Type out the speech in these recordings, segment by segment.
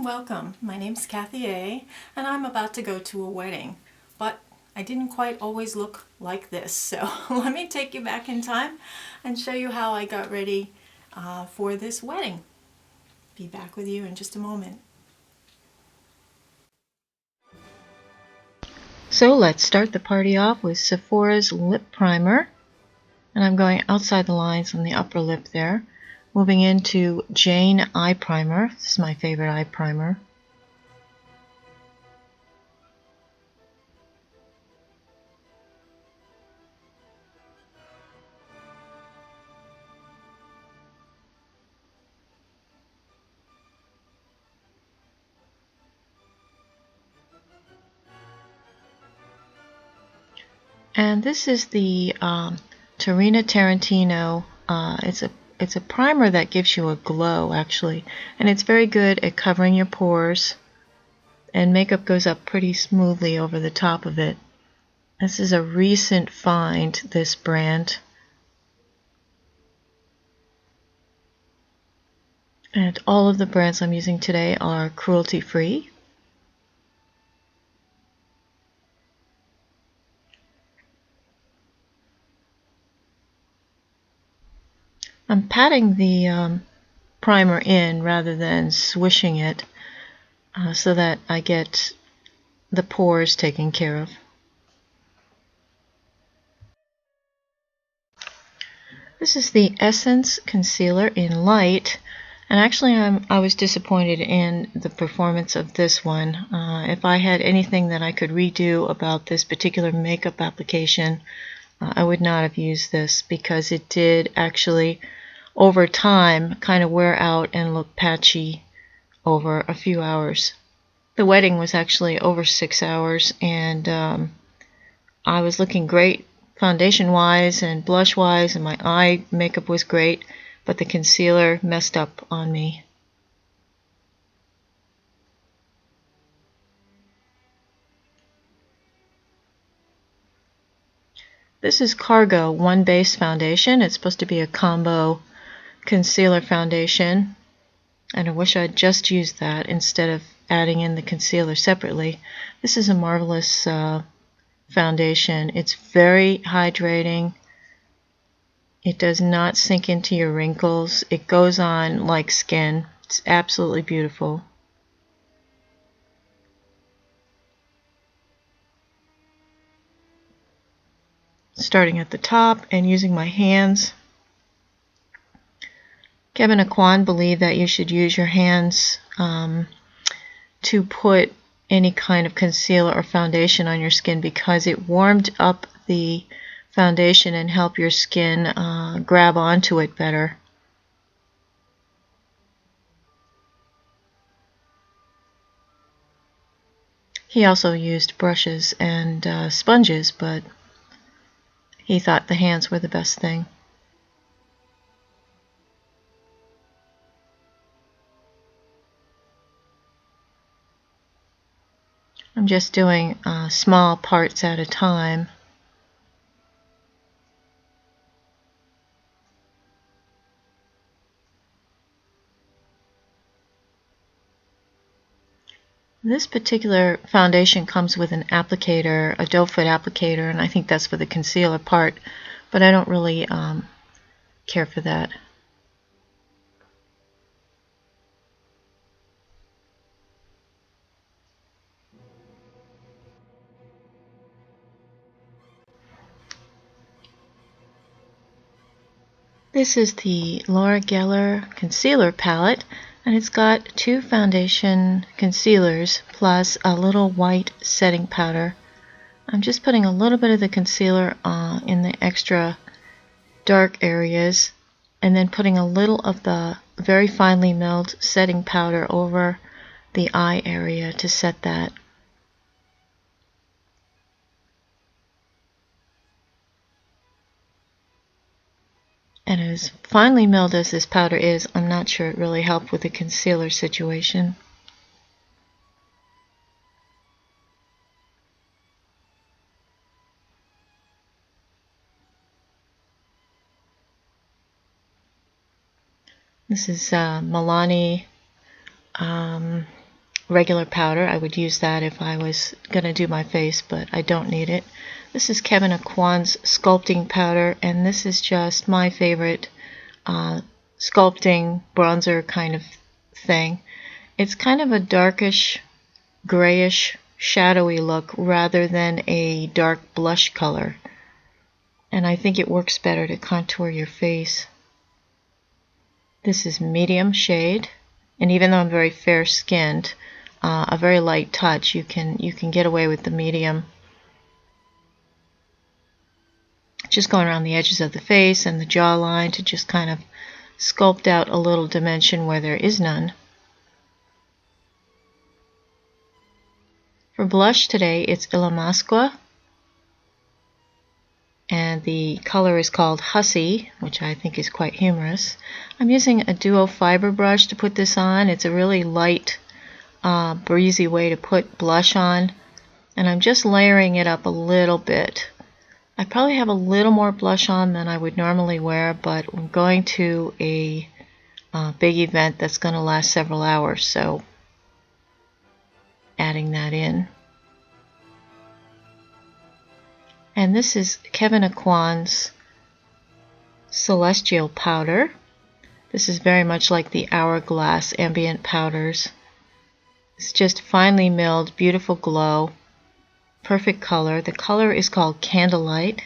welcome. My name's Kathy A, and I'm about to go to a wedding, but I didn't quite always look like this, so let me take you back in time and show you how I got ready for this wedding. Be back with you in just a moment. So let's start the party off with Sephora's Lip Primer, and I'm going outside the lines on the upper lip there. Moving into Jane Eye Primer. This is my favorite eye primer. And this is the Tarina Tarantino. It's a primer that gives you a glow, actually, and it's very good at covering your pores, and makeup goes up pretty smoothly over the top of it. This is a recent find, this brand. And all of the brands I'm using today are cruelty-free. I'm patting the primer in rather than swishing it so that I get the pores taken care of. This is the Essence Concealer in Light, and actually I was disappointed in the performance of this one. If I had anything that I could redo about this particular makeup application, I would not have used this because it did actually, over time, kind of wear out and look patchy over a few hours. The wedding was actually over 6 hours, and I was looking great foundation wise and blush wise, and my eye makeup was great, but the concealer messed up on me. This is Cargo One Base Foundation. It's supposed to be a combo concealer foundation, and I wish I'd just used that instead of adding in the concealer separately. This is a marvelous foundation. It's very hydrating. It does not sink into your wrinkles. It goes on like skin. It's absolutely beautiful. Starting at the top and using my hands. Kevyn and Aucoin believe that you should use your hands to put any kind of concealer or foundation on your skin because it warmed up the foundation and helped your skin grab onto it better. He also used brushes and sponges, but he thought the hands were the best thing. I'm just doing small parts at a time. This particular foundation comes with an applicator, a doe foot applicator, and I think that's for the concealer part, but I don't really care for that. This is the Lorac concealer palette, and it's got 2 foundation concealers plus a little white setting powder. I'm just putting a little bit of the concealer in the extra dark areas, and then putting a little of the very finely milled setting powder over the eye area to set that. And as finely milled as this powder is, I'm not sure it really helped with the concealer situation. This is Milani regular powder. I would use that if I was going to do my face, but I don't need it. This is Kevyn Aucoin's Sculpting powder, and this is just my favorite sculpting bronzer kind of thing. It's kind of a darkish, grayish, shadowy look rather than a dark blush color. And I think it works better to contour your face. This is medium shade, and even though I'm very fair skinned, a very light touch, you can get away with the medium. Just going around the edges of the face and the jawline to just kind of sculpt out a little dimension where there is none. For blush today, it's Illamasqua, and the color is called Hussy, which I think is quite humorous. I'm using a duo fiber brush to put this on. It's a really light, breezy way to put blush on, and I'm just layering it up a little bit. I probably have a little more blush on than I would normally wear, but I'm going to a big event that's going to last several hours, so adding that in. And this is Kevyn Aucoin's Celestial powder. This is very much like the Hourglass ambient powders. It's just finely milled, beautiful glow, perfect color. The color is called Candlelight.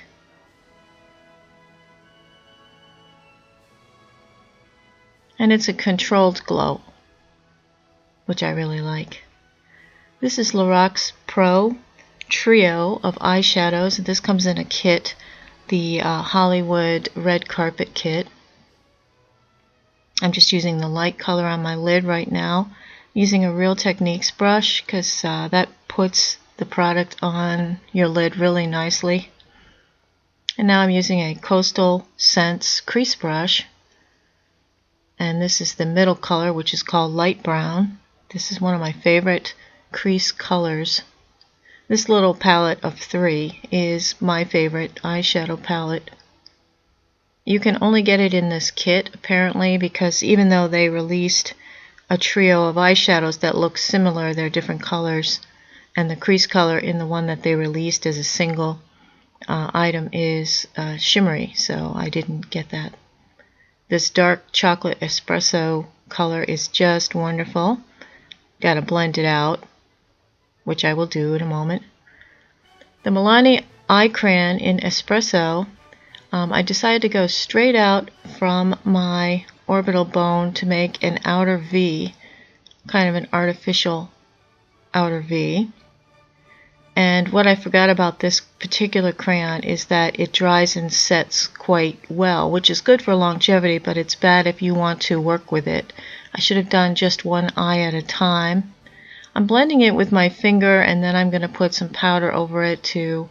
And it's a controlled glow, which I really like. This is Lorac's Pro Trio of eyeshadows. This comes in a kit, the Hollywood Red Carpet Kit. I'm just using the light color on my lid right now, using a Real Techniques brush because that puts the product on your lid really nicely. And now I'm using a Coastal Scents crease brush, and this is the middle color, which is called Light Brown. This is one of my favorite crease colors. This little palette of 3 is my favorite eyeshadow palette. You can only get it in this kit apparently, because even though they released a trio of eyeshadows that look similar, they're different colors, and the crease color in the one that they released as a single item is shimmery, so I didn't get that. This dark chocolate espresso color is just wonderful. Gotta blend it out, which I will do in a moment. The Milani eye crayon in Espresso, I decided to go straight out from my orbital bone to make an outer V, kind of an artificial outer V. And what I forgot about this particular crayon is that it dries and sets quite well, which is good for longevity, but it's bad if you want to work with it. I should have done just one eye at a time. I'm blending it with my finger, and then I'm going to put some powder over it to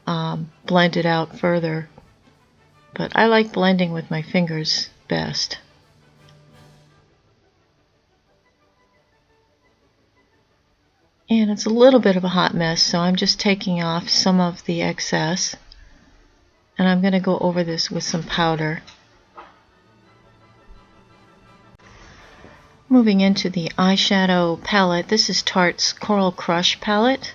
blend it out further. But I like blending with my fingers best. And it's a little bit of a hot mess, so I'm just taking off some of the excess. And I'm going to go over this with some powder. Moving into the eyeshadow palette, this is Tarte's Coral Crush palette.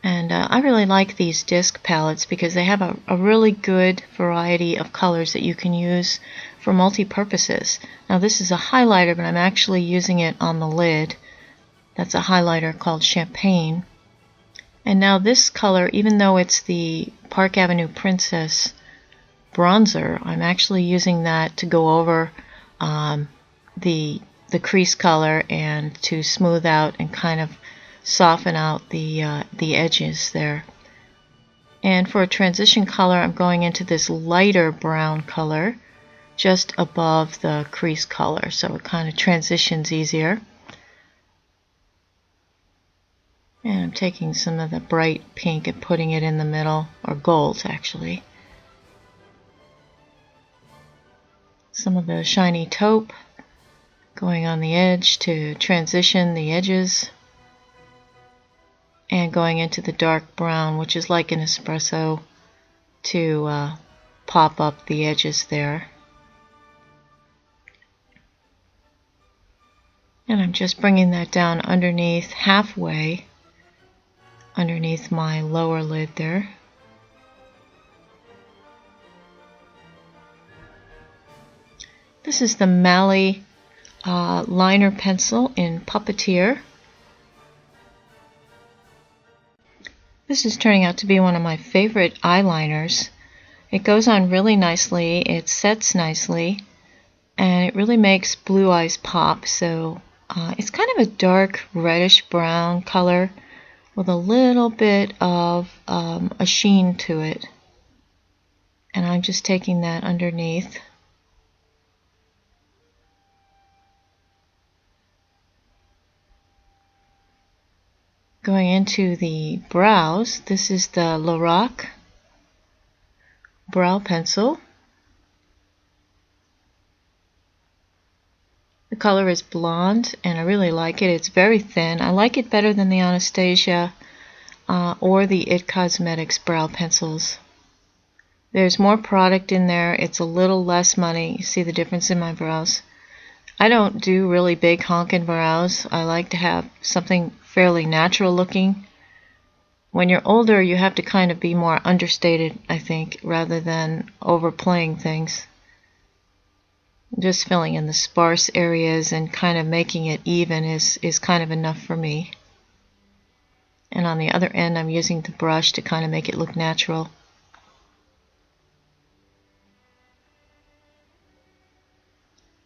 And I really like these disc palettes because they have a really good variety of colors that you can use for multi-purposes. Now this is a highlighter, but I'm actually using it on the lid. That's a highlighter called Champagne. And now this color, even though it's the Park Avenue Princess bronzer, I'm actually using that to go over the crease color and to smooth out and kind of soften out the edges there. And for a transition color, I'm going into this lighter brown color just above the crease color, so it kind of transitions easier. And I'm taking some of the bright pink and putting it in the middle, or gold actually. Some of the shiny taupe going on the edge to transition the edges. And going into the dark brown, which is like an espresso, to pop up the edges there. And I'm just bringing that down underneath, halfway underneath my lower lid there. This is the Mali liner pencil in Puppeteer. This is turning out to be one of my favorite eyeliners. It goes on really nicely, it sets nicely, and it really makes blue eyes pop. So it's kind of a dark reddish brown color with a little bit of a sheen to it. And I'm just taking that underneath. Going into the brows, this is the Lorac brow pencil. The color is blonde and I really like it. It's very thin. I like it better than the Anastasia or the It Cosmetics brow pencils. There's more product in there. It's a little less money. You see the difference in my brows. I don't do really big honkin' brows. I like to have something fairly natural looking. When you're older, you have to kind of be more understated, I think, rather than overplaying things. Just filling in the sparse areas and kind of making it even is kind of enough for me. And on the other end, I'm using the brush to kind of make it look natural.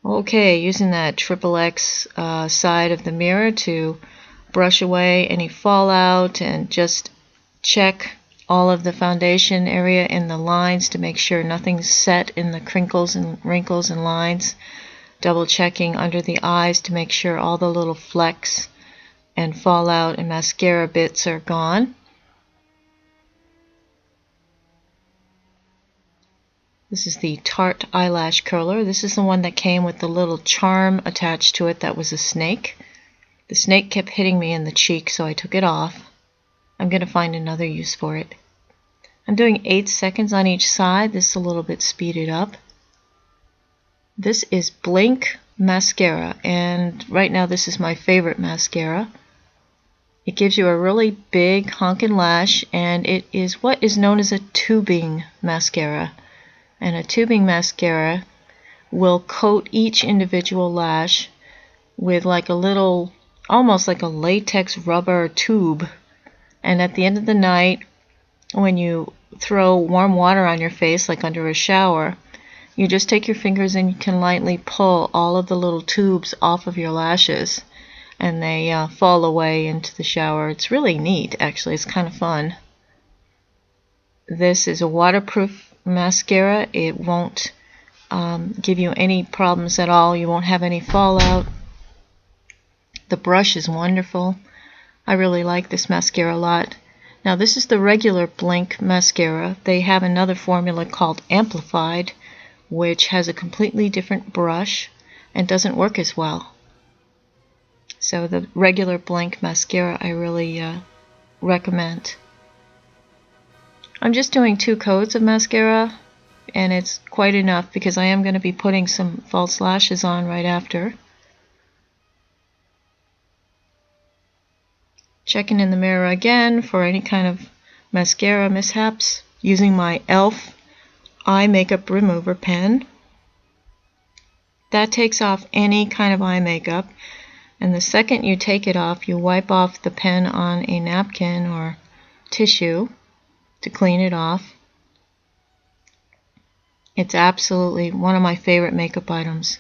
Okay, using that XXX side of the mirror to brush away any fallout and just check all of the foundation area in the lines to make sure nothing's set in the crinkles and wrinkles and lines. Double checking under the eyes to make sure all the little flecks and fallout and mascara bits are gone. This is the Tarte eyelash curler. This is the one that came with the little charm attached to it that was a snake. The snake kept hitting me in the cheek, so I took it off. I'm going to find another use for it. I'm doing 8 seconds on each side. This is a little bit speeded up. This is BLINC Mascara, and right now this is my favorite mascara. It gives you a really big honkin' lash, and it is what is known as a tubing mascara. And a tubing mascara will coat each individual lash with like a little, almost like a latex rubber tube. And at the end of the night, when you throw warm water on your face, like under a shower, you just take your fingers and you can lightly pull all of the little tubes off of your lashes, and they fall away into the shower. It's really neat, actually. It's kind of fun. This is a waterproof mascara. It won't give you any problems at all. You won't have any fallout. The brush is wonderful. I really like this mascara a lot. Now this is the regular BLINC mascara. They have another formula called Amplified, which has a completely different brush and doesn't work as well. So the regular BLINC mascara I really recommend. I'm just doing 2 coats of mascara, and it's quite enough because I am going to be putting some false lashes on right after. Checking in the mirror again for any kind of mascara mishaps, using my e.l.f. eye makeup remover pen. That takes off any kind of eye makeup, and the second you take it off, you wipe off the pen on a napkin or tissue to clean it off. It's absolutely one of my favorite makeup items.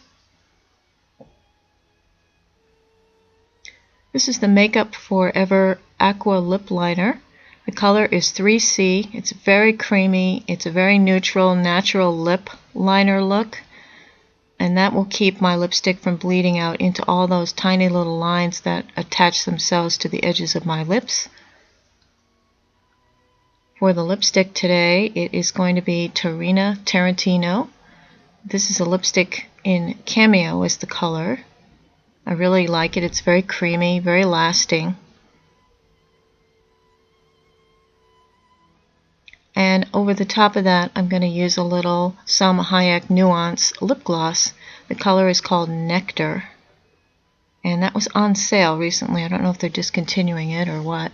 This is the Up For Ever Aqua-Lip liner. The color is 3C. It's very creamy. It's a very neutral, natural lip liner look. And that will keep my lipstick from bleeding out into all those tiny little lines that attach themselves to the edges of my lips. For the lipstick today, it is going to be Tarina Tarantino. This is a lipstick in Cameo is the color. I really like it. It's very creamy, very lasting. And over the top of that, I'm going to use a little Salma Hayak NUANCE lip gloss. The color is called Nectar. and that was on sale recently. I don't know if they're discontinuing it or what.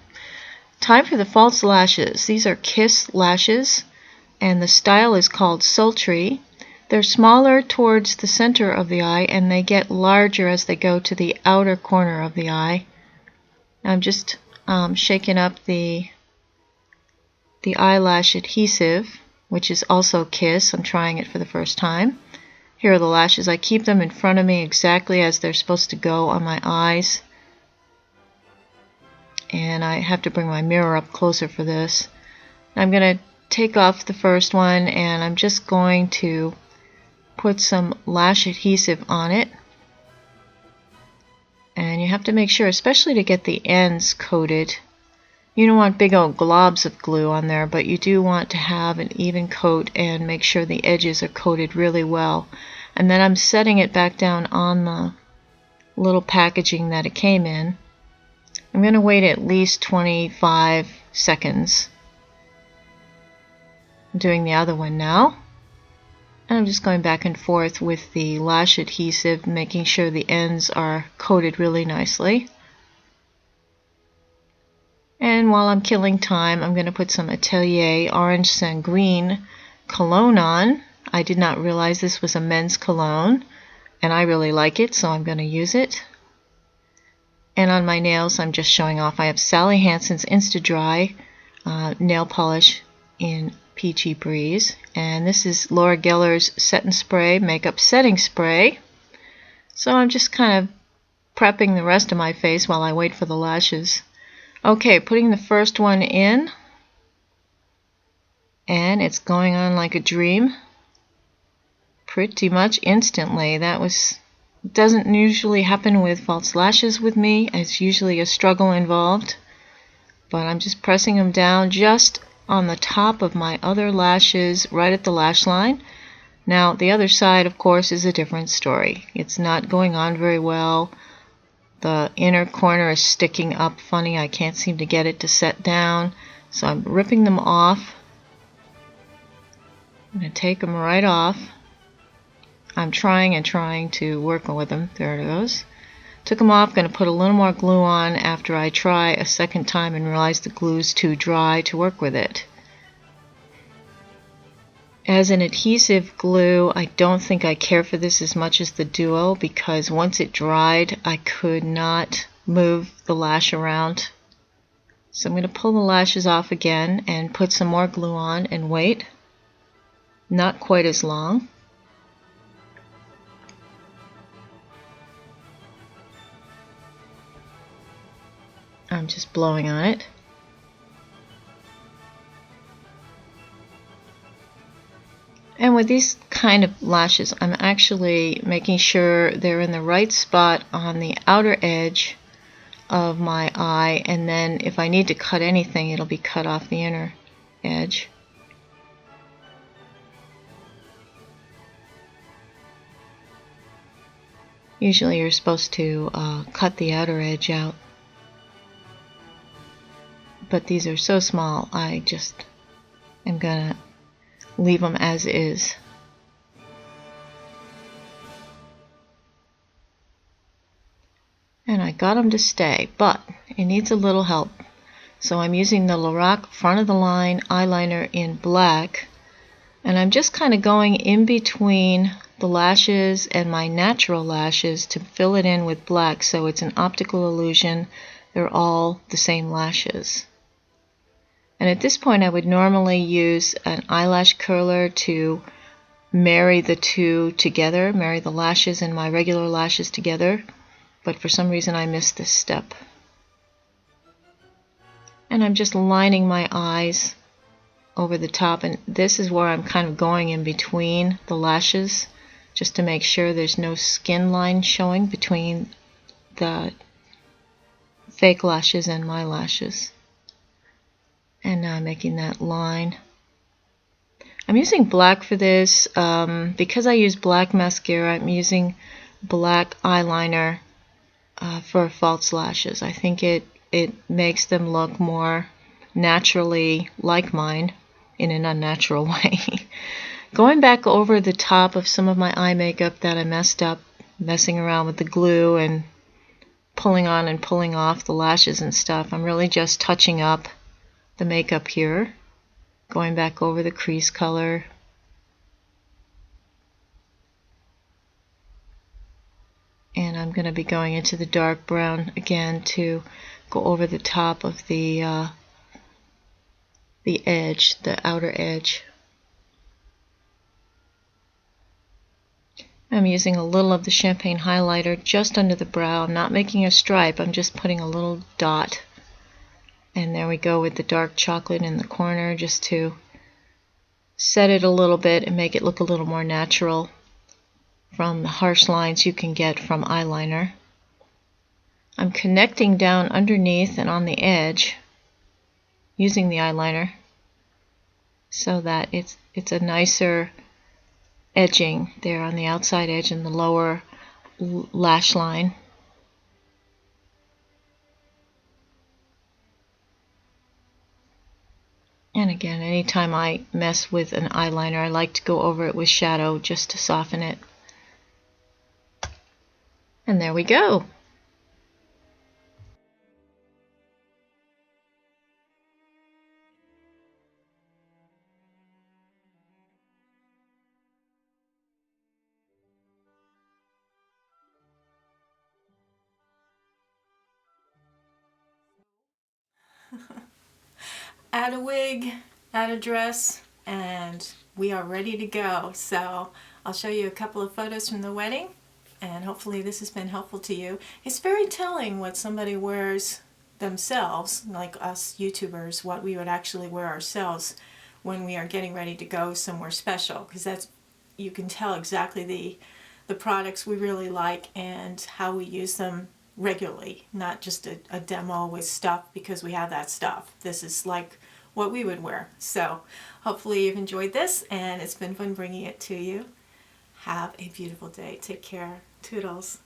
Time for the false lashes. These are Kiss lashes, and the style is called Sultry. They're smaller towards the center of the eye, and they get larger as they go to the outer corner of the eye. I'm just shaking up the eyelash adhesive, which is also Kiss. I'm trying it for the first time. Here are the lashes. I keep them in front of me exactly as they're supposed to go on my eyes. And I have to bring my mirror up closer for this. I'm going to take off the first one, and I'm just going to put some lash adhesive on it. And you have to make sure, especially to get the ends coated, you don't want big old globs of glue on there, but you do want to have an even coat and make sure the edges are coated really well. And then I'm setting it back down on the little packaging that it came in. I'm going to wait at least 25 seconds. I'm doing the other one now. And I'm just going back and forth with the lash adhesive, making sure the ends are coated really nicely. And while I'm killing time, I'm going to put some Atelier Orange Sanguine cologne on. I did not realize this was a men's cologne, and I really like it, so I'm going to use it. And on my nails, I'm just showing off. I have Sally Hansen's Insta-Dry nail polish in Peachy Breeze. And this is Laura Geller's Set and Spray Makeup Setting Spray. So I'm just kind of prepping the rest of my face while I wait for the lashes. Okay, putting the first one in, and it's going on like a dream, pretty much instantly. That doesn't usually happen with false lashes with me. It's usually a struggle involved, but I'm just pressing them down just on the top of my other lashes, right at the lash line. Now, the other side, of course, is a different story. It's not going on very well. The inner corner is sticking up funny. I can't seem to get it to set down. So I'm ripping them off. I'm going to take them right off. I'm trying to work with them. There it goes. Took them off. Going to put a little more glue on after I try a second time and realize the glue's too dry to work with it. As an adhesive glue, I don't think I care for this as much as the Duo, because once it dried, I could not move the lash around. So I'm going to pull the lashes off again and put some more glue on and wait. Not quite as long. I'm just blowing on it. And with these kind of lashes, I'm actually making sure they're in the right spot on the outer edge of my eye, and then if I need to cut anything, it'll be cut off the inner edge. Usually you're supposed to cut the outer edge out, but these are so small, I just am gonna leave them as is. And I got them to stay, but it needs a little help. So I'm using the Lorac front of the line eyeliner in black, and I'm just kind of going in between the lashes and my natural lashes to fill it in with black, so it's an optical illusion. They're all the same lashes. And at this point, I would normally use an eyelash curler to marry the two together, marry the lashes and my regular lashes together, but for some reason I missed this step. And I'm just lining my eyes over the top, and this is where I'm kind of going in between the lashes, just to make sure there's no skin line showing between the fake lashes and my lashes. And now I'm making that line. I'm using black for this. Because I use black mascara, I'm using black eyeliner for false lashes. I think it makes them look more naturally like mine in an unnatural way. Going back over the top of some of my eye makeup that I messed up, messing around with the glue and pulling on and pulling off the lashes and stuff. I'm really just touching up the makeup here, going back over the crease color. And I'm going to be going into the dark brown again to go over the top of the edge, the outer edge. I'm using a little of the champagne highlighter just under the brow. I'm not making a stripe, I'm just putting a little dot. And there we go with the dark chocolate in the corner, just to set it a little bit and make it look a little more natural from the harsh lines you can get from eyeliner. I'm connecting down underneath and on the edge using the eyeliner so that it's a nicer edging there on the outside edge and the lower lash line. And again, anytime I mess with an eyeliner, I like to go over it with shadow just to soften it. And there we go. Add a wig, add a dress, and we are ready to go. So I'll show you a couple of photos from the wedding, and hopefully this has been helpful to you. It's very telling what somebody wears themselves, like us YouTubers, what we would actually wear ourselves when we are getting ready to go somewhere special, because that's, you can tell exactly the products we really like and how we use them regularly, not just a demo with stuff because we have that stuff. This is like what we would wear. So hopefully you've enjoyed this and it's been fun bringing it to you. Have a beautiful day. Take care. Toodles.